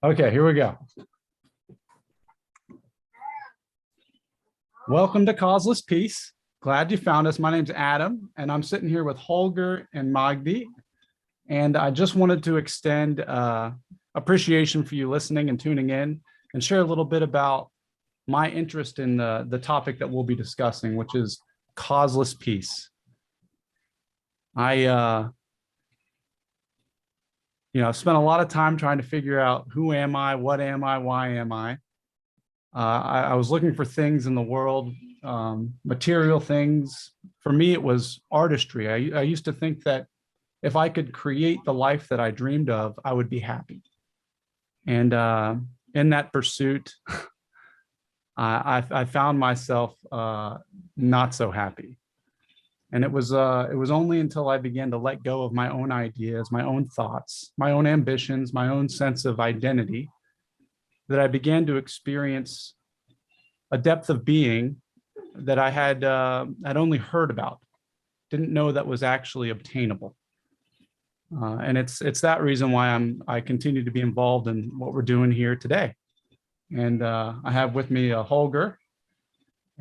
Okay, here we go. Welcome to Causeless Peace. Glad you found us. My name's Adam, and I'm sitting here with Holger and Magdi. And I just wanted to extend appreciation for you listening and tuning in and share a little bit about my interest in the topic that we'll be discussing, which is causeless peace. I spent a lot of time trying to figure out who am I, what am I, why am I. I was looking for things in the world, material things. For me, it was artistry. I used to think that if I could create the life that I dreamed of, I would be happy. And in that pursuit, I found myself not so happy. And it was only until I began to let go of my own ideas, my own thoughts, my own ambitions, my own sense of identity, that I began to experience a depth of being that I had only heard about, didn't know that was actually obtainable. And it's that reason why I continue to be involved in what we're doing here today. And I have with me Holger,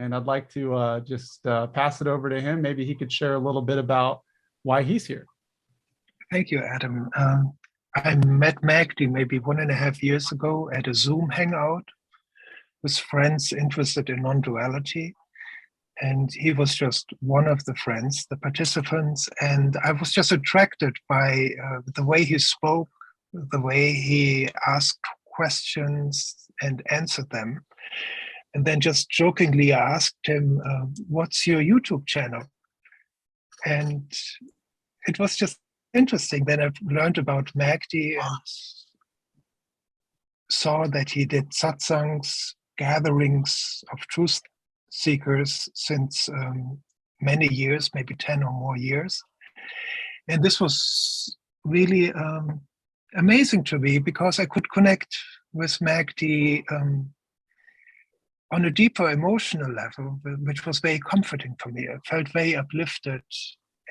and I'd like to just pass it over to him. Maybe he could share a little bit about why he's here. Thank you, Adam. I met Magdi maybe 1.5 years ago at a Zoom hangout with friends interested in non-duality. And he was just one of the friends, the participants. And I was just attracted by the way he spoke, the way he asked questions and answered them. And then just jokingly I asked him, what's your YouTube channel? And it was just interesting. Then I learned about Magdi and saw that he did satsangs, gatherings of truth seekers since many years, maybe 10 or more years. And this was really amazing to me because I could connect with Magdi on a deeper emotional level, which was very comforting for me. I felt very uplifted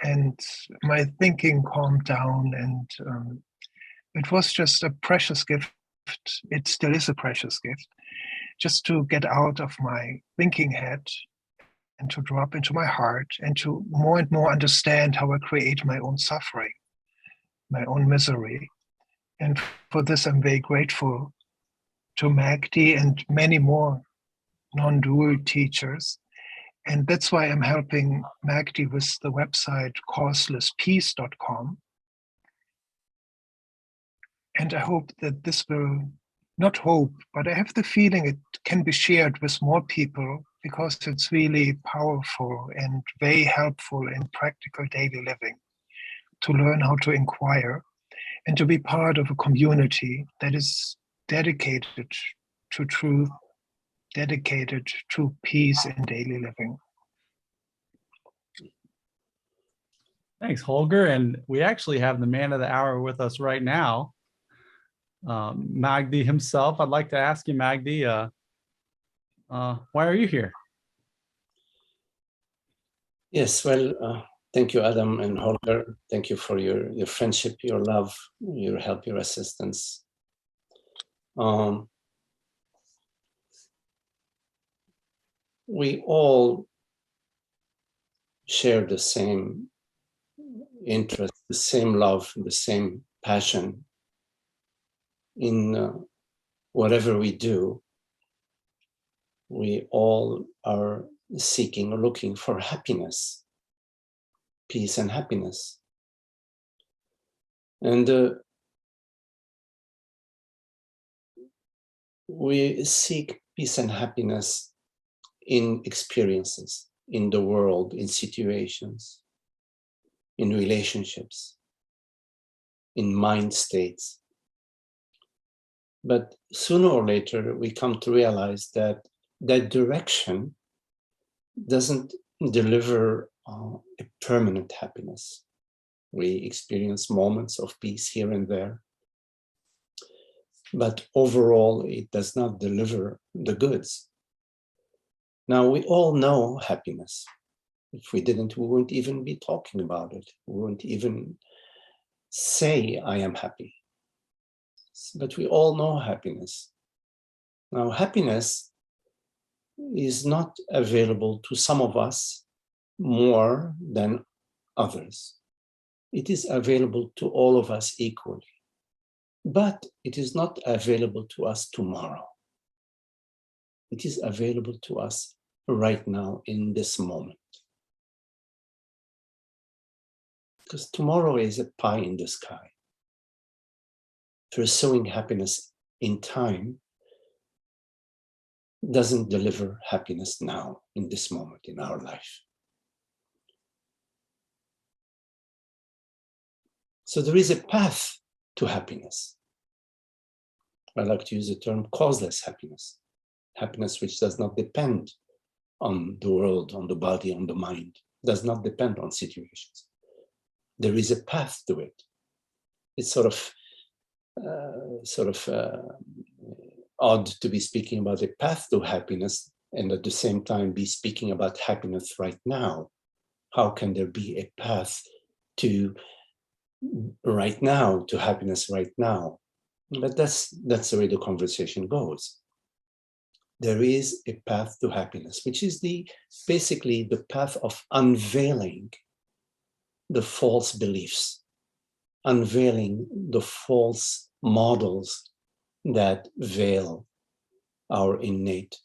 and my thinking calmed down, and it was just a precious gift. It still is a precious gift, just to get out of my thinking head and to drop into my heart and to more and more understand how I create my own suffering, my own misery. And for this, I'm very grateful to Magdi and many more non-dual teachers. And that's why I'm helping Magdi with the website causelesspeace.com. And I hope that this will, not hope, but I have the feeling it can be shared with more people because it's really powerful and very helpful in practical daily living to learn how to inquire and to be part of a community that is dedicated to truth, dedicated to peace in daily living. Thanks, Holger. And we actually have the man of the hour with us right now, Magdi himself. I'd like to ask you, Magdi, why are you here? Yes, well, thank you, Adam and Holger. Thank you for your friendship, your love, your help, your assistance. We all share the same interest, the same love, the same passion in whatever we do. We all are seeking or looking for happiness, peace and happiness. And we seek peace and happiness in experiences, in the world, in situations, in relationships, in mind states. But sooner or later, we come to realize that that direction doesn't deliver a permanent happiness. We experience moments of peace here and there, but overall, it does not deliver the goods. Now, we all know happiness. If we didn't, we wouldn't even be talking about it. We wouldn't even say, I am happy. but we all know happiness. Now, happiness is not available to some of us more than others. It is available to all of us equally, but it is not available to us tomorrow. It is available to us right now in this moment. Because tomorrow is a pie in the sky. Pursuing happiness in time doesn't deliver happiness now, in this moment in our life. So there is a path to happiness. I like to use the term causeless happiness. Happiness which does not depend on the world, on the body, on the mind, does not depend on situations. There is a path to it. It's sort of odd to be speaking about a path to happiness and at the same time be speaking about happiness right now. How can there be a path to right now, to happiness right now? But that's the way the conversation goes. There is a path to happiness, which is basically the path of unveiling the false beliefs, unveiling the false models that veil our innate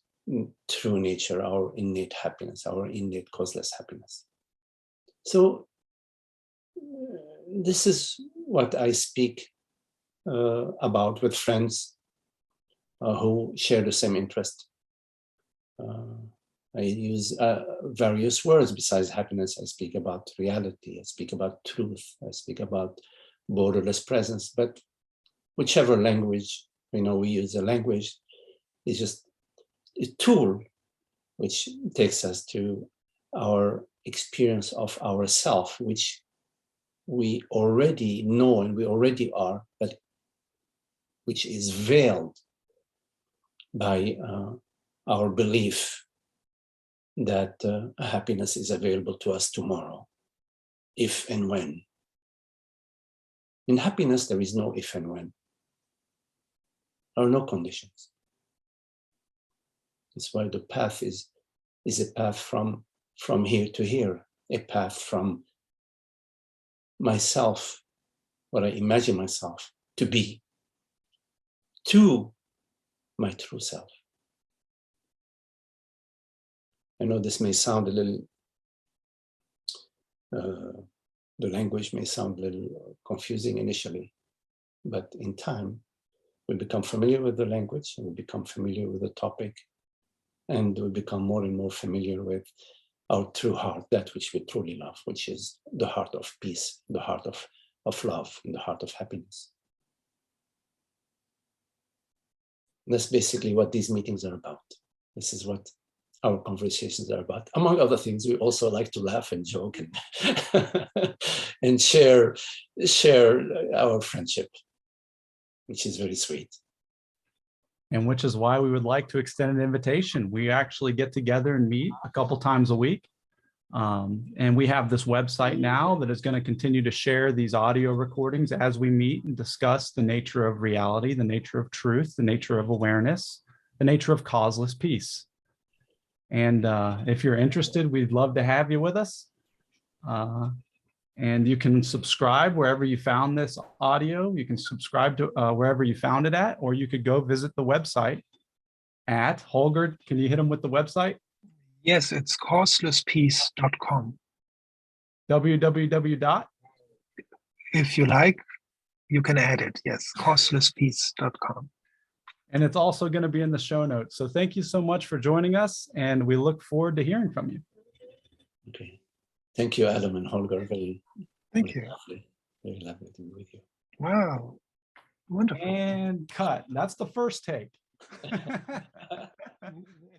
true nature, our innate happiness, our innate causeless happiness. So this is what I speak about with friends who share the same interest. I use various words besides happiness. I speak about reality, I speak about truth, I speak about borderless presence, but whichever language we use, a language is just a tool which takes us to our experience of ourself, which we already know and we already are, but which is veiled by our belief that happiness is available to us tomorrow, if and when. In happiness, there is no if and when. There are no conditions. That's why the path is a path from here to here, a path from myself, what I imagine myself to be, to my true self. I know this may sound a little, the language may sound a little confusing initially, but in time, we become familiar with the language and we become familiar with the topic, and we become more and more familiar with our true heart, that which we truly love, which is the heart of peace, the heart of love, and the heart of happiness. And that's basically what these meetings are about. This is what our conversations are about. Among other things, we also like to laugh and joke and, and share our friendship, which is very sweet. And which is why we would like to extend an invitation. We actually get together and meet a couple times a week. And we have this website now that is going to continue to share these audio recordings as we meet and discuss the nature of reality, the nature of truth, the nature of awareness, the nature of causeless peace. And if you're interested, we'd love to have you with us. And you can subscribe wherever you found this audio. You can subscribe to wherever you found it at, or you could go visit the website at Holger. Can you hit them with the website? Yes, it's causelesspeace.com. www. If you like, you can add it. Yes, causelesspeace.com. And it's also going to be in the show notes. So thank you so much for joining us, and we look forward to hearing from you. Okay. Thank you, Adam and Holger. Thank you. Lovely. Very lovely to be with you. Wow. Wonderful. And cut. That's the first take.